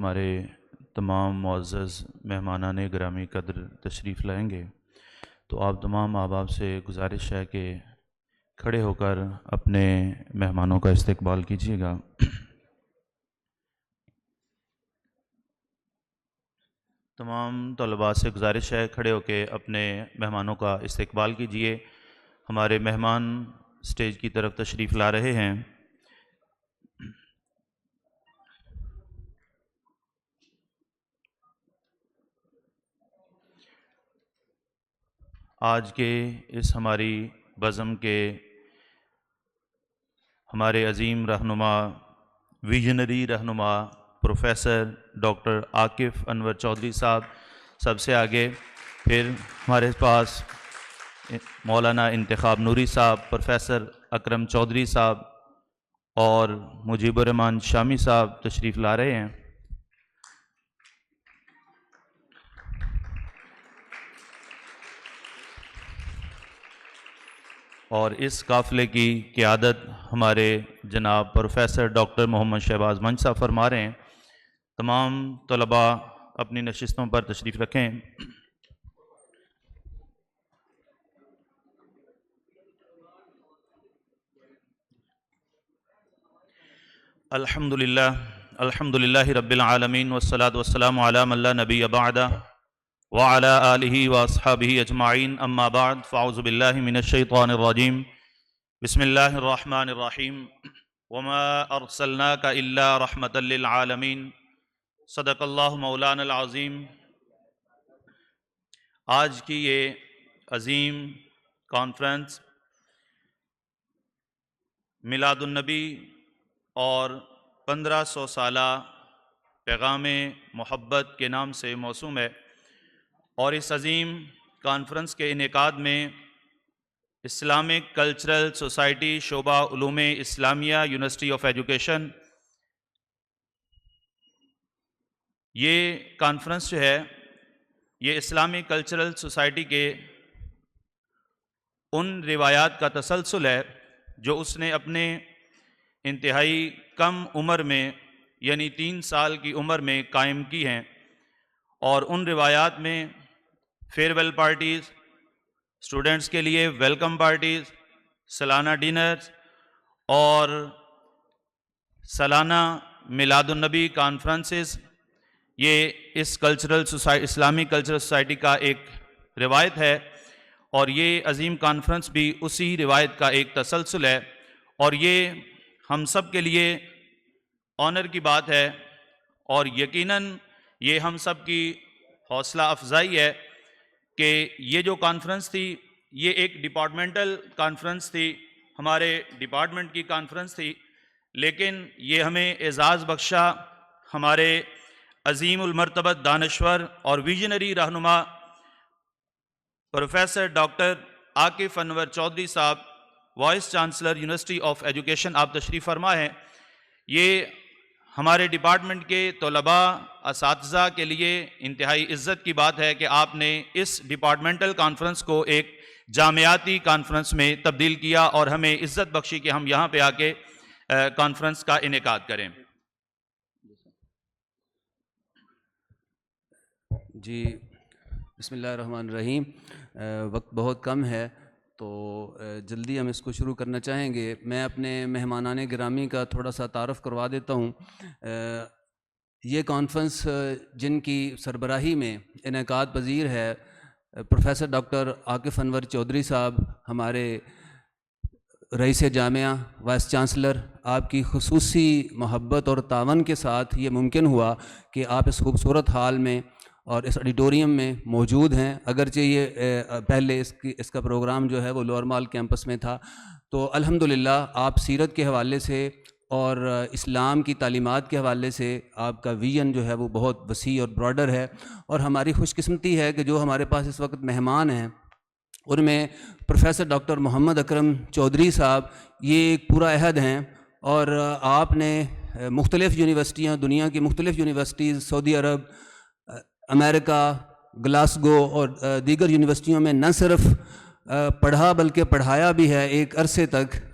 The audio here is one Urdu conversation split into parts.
ہمارے تمام معزز مہمانان گرامی قدر تشریف لائیں گے تو آپ تمام احباب سے گزارش ہے کہ کھڑے ہو کر اپنے مہمانوں کا استقبال کیجیے گا۔ تمام طلباء سے گزارش ہے کھڑے ہو کے اپنے مہمانوں کا استقبال کیجیے۔ ہمارے مہمان اسٹیج کی طرف تشریف لا رہے ہیں۔ آج کے اس ہماری بزم کے ہمارے عظیم رہنما، ویژنری رہنما پروفیسر ڈاکٹر عاکف انور چودھری صاحب سب سے آگے، پھر ہمارے پاس مولانا انتخاب نوری صاحب، پروفیسر اکرم چودھری صاحب اور مجیب الرحمان شامی صاحب تشریف لا رہے ہیں۔ اور اس قافلے کی قیادت ہمارے جناب پروفیسر ڈاکٹر محمد شہباز منچ صاحب فرما رہے ہیں۔ تمام طلباء اپنی نشستوں پر تشریف رکھیں۔ الحمدللہ رب العالمین والصلاة والسلام علی من لا نبی بعدہ وعلی آلہ واصحابہ اجمعین، اما بعد فاعوذ باللہ من الشیطان الرجیم، بسم اللہ الرحمن الرحیم، وما ارسلناک الا رحمۃ للعالمین، صدق اللہ مولانا العظیم۔ آج کی یہ عظیم کانفرنس میلاد النبی اور 1500 سالہ پیغام محبت کے نام سے موسوم ہے، اور اس عظیم کانفرنس کے انعقاد میں اسلامک کلچرل سوسائٹی شعبہ علوم اسلامیہ یونیورسٹی آف ایجوکیشن، یہ کانفرنس جو ہے یہ اسلامک کلچرل سوسائٹی کے ان روایات کا تسلسل ہے جو اس نے اپنے انتہائی کم عمر میں یعنی 3 سال کی عمر میں قائم کی ہیں، اور ان روایات میں فیئرویل پارٹیز، اسٹوڈنٹس کے لیے ویلکم پارٹیز، سالانہ ڈنرز اور سالانہ میلاد النبی کانفرنسز، یہ اس اسلامی کلچرل سوسائٹی کا ایک روایت ہے، اور یہ عظیم کانفرنس بھی اسی روایت کا ایک تسلسل ہے، اور یہ ہم سب کے لیے آنر کی بات ہے، اور یقیناً یہ ہم سب کی حوصلہ افزائی ہے کہ یہ جو کانفرنس تھی یہ ایک ڈپارٹمنٹل کانفرنس تھی، ہمارے ڈپارٹمنٹ کی کانفرنس تھی، لیکن یہ ہمیں اعزاز بخشا ہمارے عظیم المرتبت دانشور اور ویژنری رہنما پروفیسر ڈاکٹر عاکف انور چودھری صاحب، vice chancellor university of education, آپ تشریف فرما ہیں۔ یہ ہمارے ڈپارٹمنٹ کے طلباء، اساتذہ کے لیے انتہائی عزت کی بات ہے کہ آپ نے اس ڈپارٹمنٹل کانفرنس کو ایک جامعاتی کانفرنس میں تبدیل کیا اور ہمیں عزت بخشی کہ ہم یہاں پہ آ کے کانفرنس کا انعقاد کریں۔ جی بسم اللہ الرحمن الرحیم۔ وقت بہت کم ہے تو جلدی ہم اس کو شروع کرنا چاہیں گے۔ میں اپنے مہمانان گرامی کا تھوڑا سا تعارف کروا دیتا ہوں۔ یہ کانفرنس جن کی سربراہی میں انعقاد پذیر ہے پروفیسر ڈاکٹر عاکف انور چودھری صاحب، ہمارے رئیس جامعہ، وائس چانسلر، آپ کی خصوصی محبت اور تعاون کے ساتھ یہ ممکن ہوا کہ آپ اس خوبصورت ہال میں اور اس آڈیٹوریم میں موجود ہیں، اگرچہ یہ پہلے اس کا پروگرام جو ہے وہ لوور مال کیمپس میں تھا۔ تو الحمدللہ آپ سیرت کے حوالے سے اور اسلام کی تعلیمات کے حوالے سے آپ کا ویژن جو ہے وہ بہت وسیع اور براڈر ہے، اور ہماری خوش قسمتی ہے کہ جو ہمارے پاس اس وقت مہمان ہیں ان میں پروفیسر ڈاکٹر محمد اکرم چودھری صاحب یہ ایک پورا عہد ہیں، اور آپ نے مختلف یونیورسٹیاں، دنیا کی مختلف یونیورسٹیز، سعودی عرب، امریکہ، گلاسگو اور دیگر یونیورسٹیوں میں نہ صرف پڑھا بلکہ پڑھایا بھی ہے ایک عرصے تک،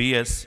BS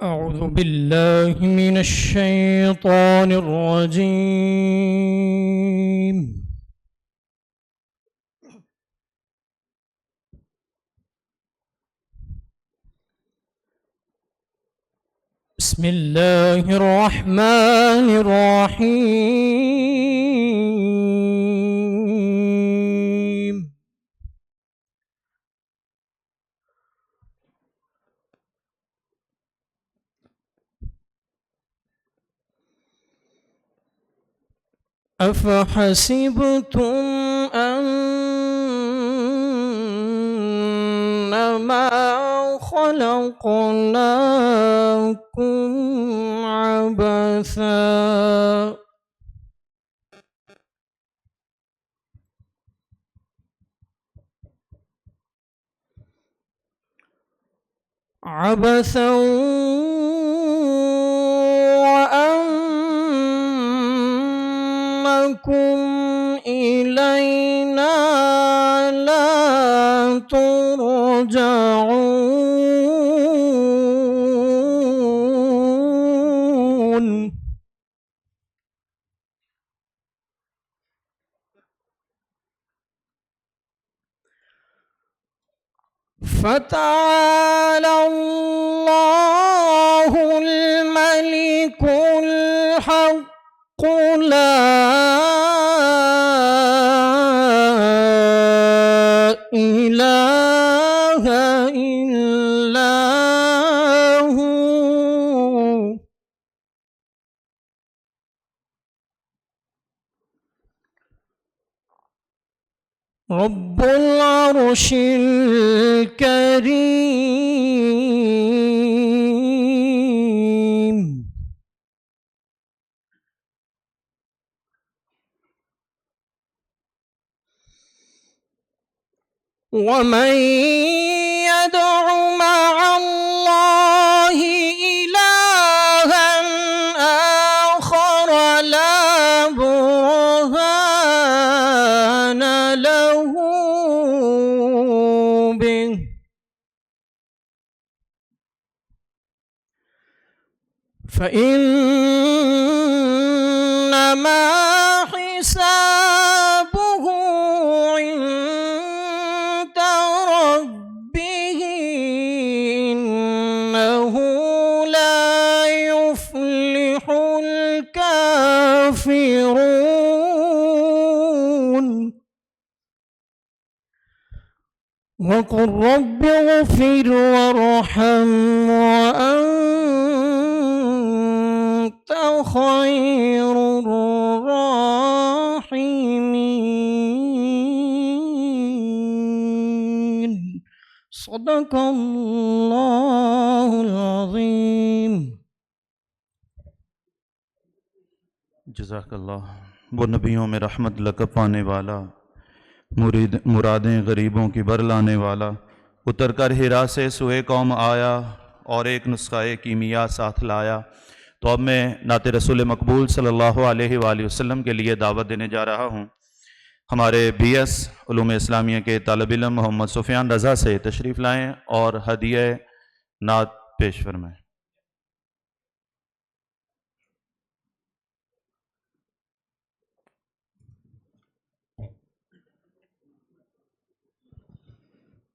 أعوذ بالله من الشيطان الرجيم. بسم الله الرحمن الرحيم. أفحسبتم أنما خلقناكم عبثا وأنكم إلينا لا ترجعون. فتعالى الله الملك الحق لا إله إلا هو. رب العرش الكريم. ومن يدع مع الله إلها آخر لا برهان له به فإنما حسابه عند ربه إنه لا يفلح الكافرون. وقل رب اغفر وارحم وأنت وأنت خير الراحمين. صدق الله العظيم. جزاک اللہ. وہ نبیوں میں رحمت لقب پانے والا، مرادیں غریبوں کی بر لانے والا، اتر کر ہرا سے سوئے قوم آیا اور ایک نسخہ کیمیا ساتھ لایا. تو اب میں نعت رسول مقبول صلی اللہ علیہ وآلہ وسلم کے لیے دعوت دینے جا رہا ہوں. ہمارے بی ایس علوم اسلامیہ کے طالب علم محمد سفیان رضا سے تشریف لائیں اور ہدیہ نعت پیش فرمائیں.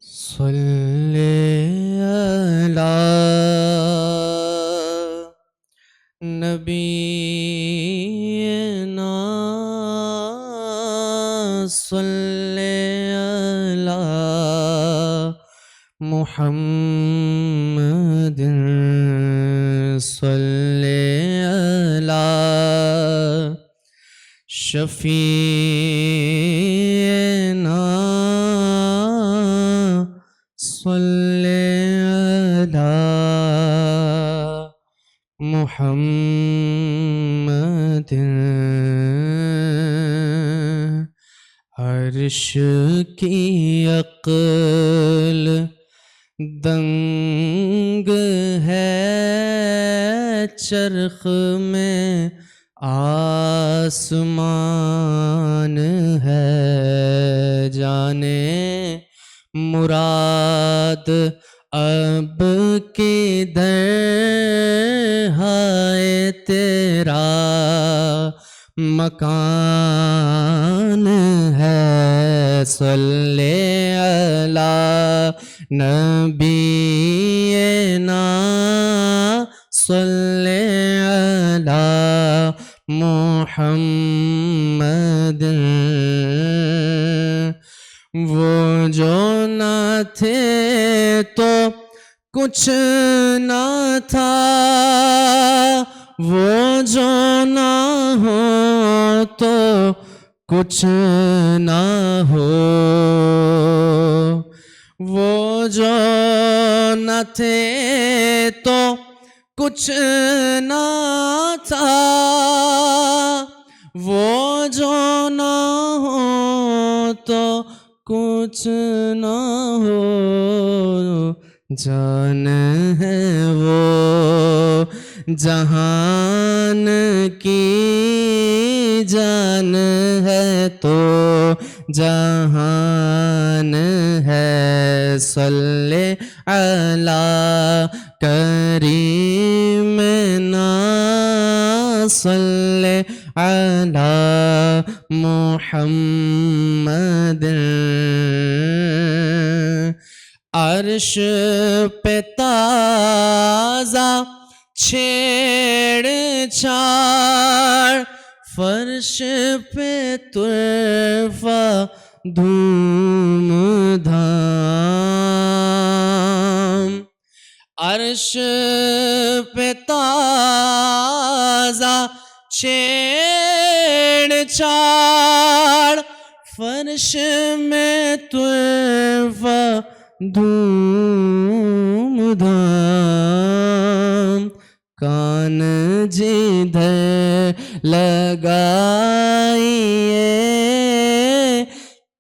صلی علی نبینا صلی علی محمد صلی علی شفیعنا صلی علی محمد. عرش کی عقل دنگ ہے، چرخ میں آسمان ہے، جانے مراد اب کدھر ہے تیرا مکان ہے. صلی علی نبینا صلی علی محمد. وہ جو نہ تھے تو کچھ نہ تھا، وہ جو نہ ہو تو کچھ نہ ہو. وہ جو نہ تھے تو کچھ نہ تھا، وہ جو نہ ہو تو کچھ نہ ہو. جان ہے وہ جہان کی جان ہے تو جہان ہے. صلی علی کریمنا صلی علی محمد. عرش پہ تازہ چھیڑ چھاڑ، فرش پہ طرفہ دھوم دھام. عرش پہ تازہ چھیڑ چھاڑ، فرش میں طرفہ دھوم دھام. کان جدھر لگائیے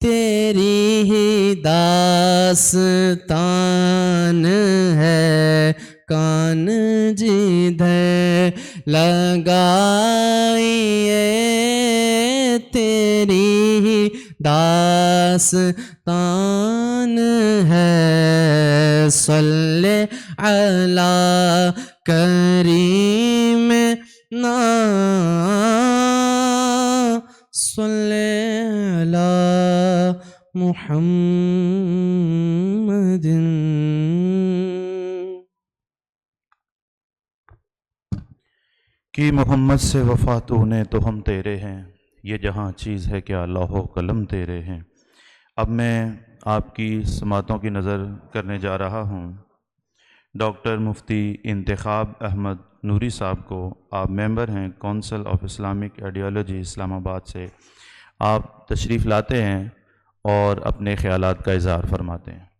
تیری ہی داستان ہے. کان جدھر لگائیے تیری ہی داستان ہے. صلی علی کریمنا صلی علی محمد. کہ محمد سے وفا تو نے تو ہم تیرے ہیں، یہ جہاں چیز ہے کیا لوح و قلم تیرے ہیں. اب میں آپ کی سماعتوں کی نظر کرنے جا رہا ہوں. ڈاکٹر مفتی انتخاب احمد نوری صاحب کو، آپ ممبر ہیں کونسل آف اسلامک آئیڈیالوجی اسلام آباد سے، آپ تشریف لاتے ہیں اور اپنے خیالات کا اظہار فرماتے ہیں۔